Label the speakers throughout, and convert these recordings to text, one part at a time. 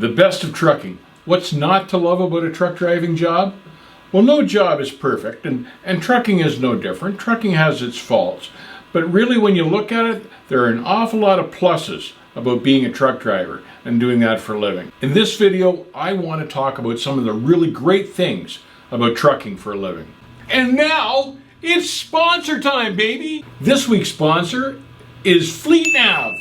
Speaker 1: The best of trucking. What's not to love about a truck driving job? Well, no job is perfect, and trucking is no different. Trucking has its faults. But really, when you look at it, there are an awful lot of pluses about being a truck driver and doing that for a living. In this video, I want to talk about some of the really great things about trucking for a living. And now, it's sponsor time, baby! This week's sponsor is FleetNav,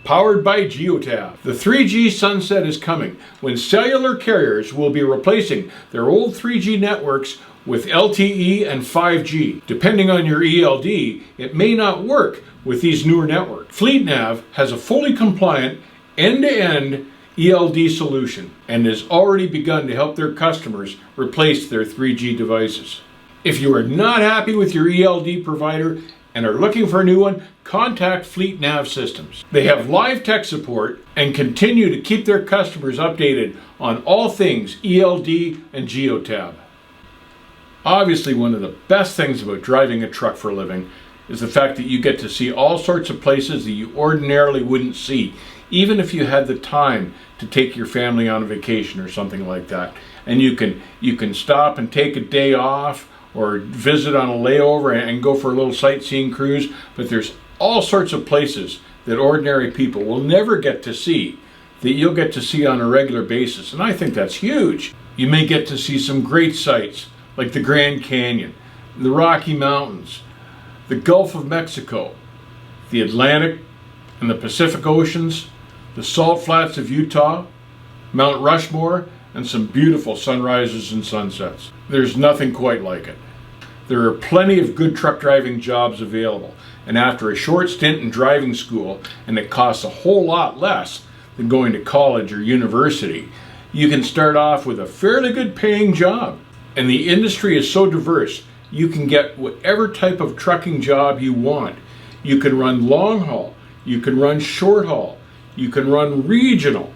Speaker 1: powered by Geotab. The 3G sunset is coming, when cellular carriers will be replacing their old 3G networks with LTE and 5G. Depending on your ELD, it may not work with these newer networks. FleetNav has a fully compliant, end-to-end ELD solution and has already begun to help their customers replace their 3G devices. If you are not happy with your ELD provider and are looking for a new one, contact FleetNav Systems. They have live tech support and continue to keep their customers updated on all things ELD and Geotab. Obviously, one of the best things about driving a truck for a living is the fact that you get to see all sorts of places that you ordinarily wouldn't see, even if you had the time to take your family on a vacation or something like that. And you can stop and take a day off or visit on a layover and go for a little sightseeing cruise, but there's all sorts of places that ordinary people will never get to see that you'll get to see on a regular basis, and I think that's huge. You may get to see some great sights like the Grand Canyon, the Rocky Mountains, the Gulf of Mexico, the Atlantic and the Pacific Oceans, the salt flats of Utah, Mount Rushmore, and some beautiful sunrises and sunsets. There's nothing quite like it. There are plenty of good truck driving jobs available, and after a short stint in driving school, and it costs a whole lot less than going to college or university, you can start off with a fairly good paying job. And the industry is so diverse, you can get whatever type of trucking job you want. You can run long haul, you can run short haul, you can run regional,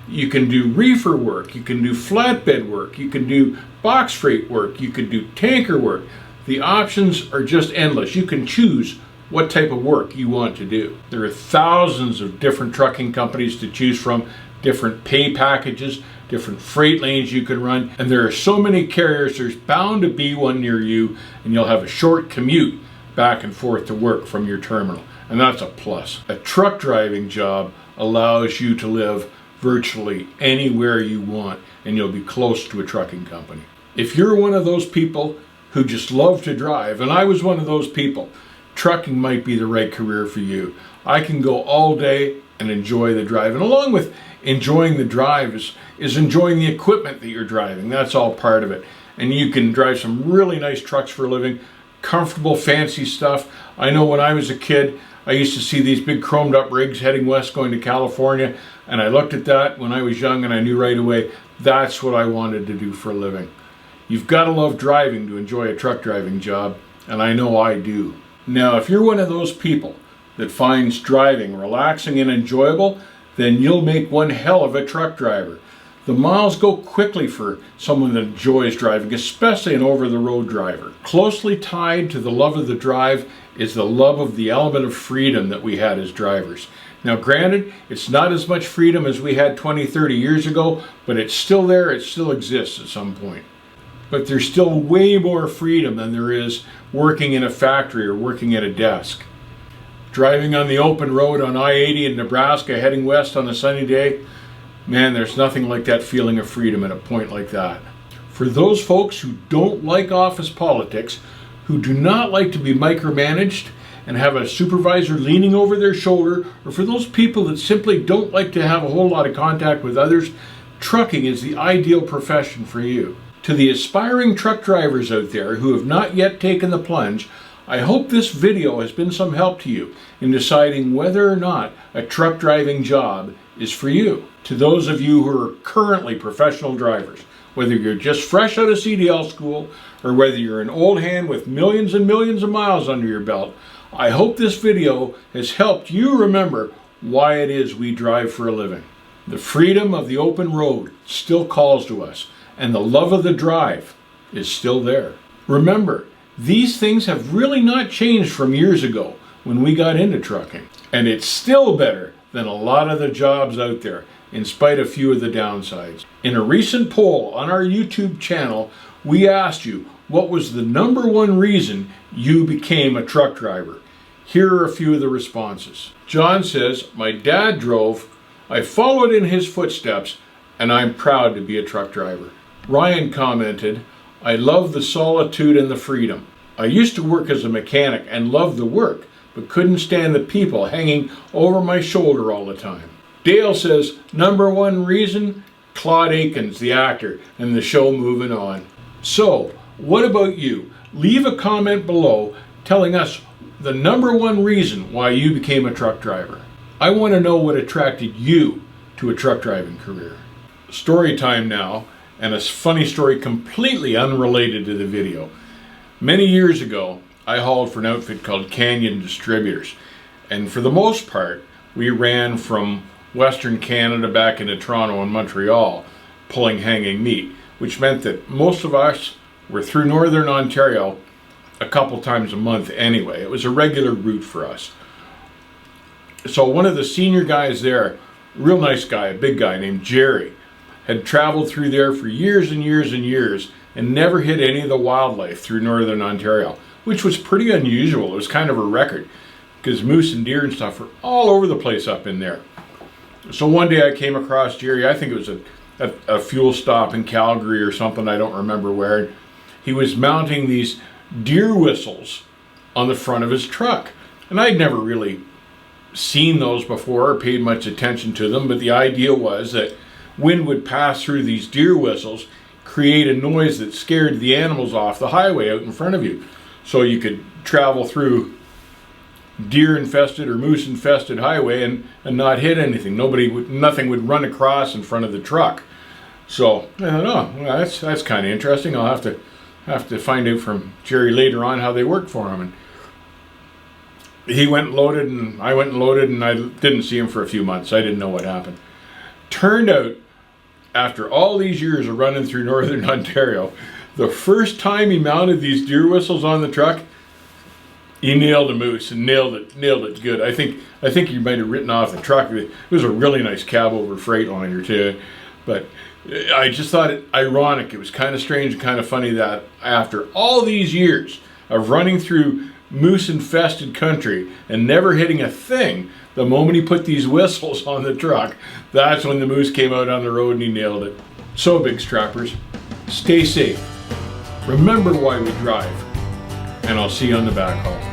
Speaker 1: you can do reefer work, you can do flatbed work, you can do box freight work, you can do tanker work. The options are just endless. You can choose what type of work you want to do. There are thousands of different trucking companies to choose from, different pay packages, different freight lanes you can run, and there are so many carriers, there's bound to be one near you, and you'll have a short commute back and forth to work from your terminal, and that's a plus. A truck driving job allows you to live virtually anywhere you want, and you'll be close to a trucking company. If you're one of those people who just love to drive, and I was one of those people, trucking might be the right career for you. I can go all day and enjoy the drive, and along with enjoying the drive is enjoying the equipment that you're driving. That's all part of it. And you can drive some really nice trucks for a living, comfortable, fancy stuff. I know when I was a kid, I used to see these big chromed up rigs heading west going to California, and I looked at that when I was young and I knew right away that's what I wanted to do for a living. You've got to love driving to enjoy a truck driving job, and I know I do. Now, if you're one of those people that finds driving relaxing and enjoyable, then you'll make one hell of a truck driver. The miles go quickly for someone that enjoys driving, especially an over-the-road driver. Closely tied to the love of the drive is the love of the element of freedom that we had as drivers. Now granted, it's not as much freedom as we had 20, 30 years ago, but it's still there, it still exists at some point. But there's still way more freedom than there is working in a factory or working at a desk. Driving on the open road on I-80 in Nebraska heading west on a sunny day, man, there's nothing like that feeling of freedom at a point like that. For those folks who don't like office politics, who do not like to be micromanaged and have a supervisor leaning over their shoulder, or for those people that simply don't like to have a whole lot of contact with others, trucking is the ideal profession for you. To the aspiring truck drivers out there who have not yet taken the plunge, I hope this video has been some help to you in deciding whether or not a truck driving job is for you. To those of you who are currently professional drivers, whether you're just fresh out of CDL school or whether you're an old hand with millions and millions of miles under your belt, I hope this video has helped you remember why it is we drive for a living. The freedom of the open road still calls to us, and the love of the drive is still there. Remember, these things have really not changed from years ago when we got into trucking. And it's still better than a lot of the jobs out there. in spite of few of the downsides. In a recent poll on our YouTube channel, we asked you what was the #1 reason you became a truck driver. Here are a few of the responses. John says, my dad drove, I followed in his footsteps, and I'm proud to be a truck driver. Ryan commented, I love the solitude and the freedom. I used to work as a mechanic and loved the work, but couldn't stand the people hanging over my shoulder all the time. Dale says, #1 reason, Claude Akins, the actor, and the show Moving On. So, what about you? Leave a comment below telling us the #1 reason why you became a truck driver. I want to know what attracted you to a truck driving career. Story time now, and a funny story completely unrelated to the video. Many years ago, I hauled for an outfit called Canyon Distributors, and for the most part, we ran from Western Canada back into Toronto and Montreal, pulling hanging meat, which meant that most of us were through Northern Ontario a couple times a month anyway. It was a regular route for us. So one of the senior guys there, real nice guy, a big guy named Jerry, had traveled through there for years and years and years and never hit any of the wildlife through Northern Ontario, which was pretty unusual. It was kind of a record because moose and deer and stuff were all over the place up in there. So one day I came across Jerry, I think it was a fuel stop in Calgary or something, I don't remember where. He was mounting these deer whistles on the front of his truck. And I'd never really seen those before or paid much attention to them, but the idea was that wind would pass through these deer whistles, create a noise that scared the animals off the highway out in front of you. So you could travel through deer-infested or moose-infested highway and not hit anything. Nothing would run across in front of the truck. So I thought, oh, well, that's kind of interesting. I'll have to find out from Jerry later on how they work for him. And he went and loaded, and I went and loaded, and I didn't see him for a few months. I didn't know what happened. Turned out, after all these years of running through Northern Ontario, the first time he mounted these deer whistles on the truck, he nailed a moose and nailed it good. I think he might have written off the truck. It was a really nice cab over Freightliner too, but I just thought it ironic. It was kind of strange and kind of funny that after all these years of running through moose-infested country and never hitting a thing, the moment he put these whistles on the truck, that's when the moose came out on the road and he nailed it. So, Big Strappers, stay safe. Remember why we drive, and I'll see you on the back haul.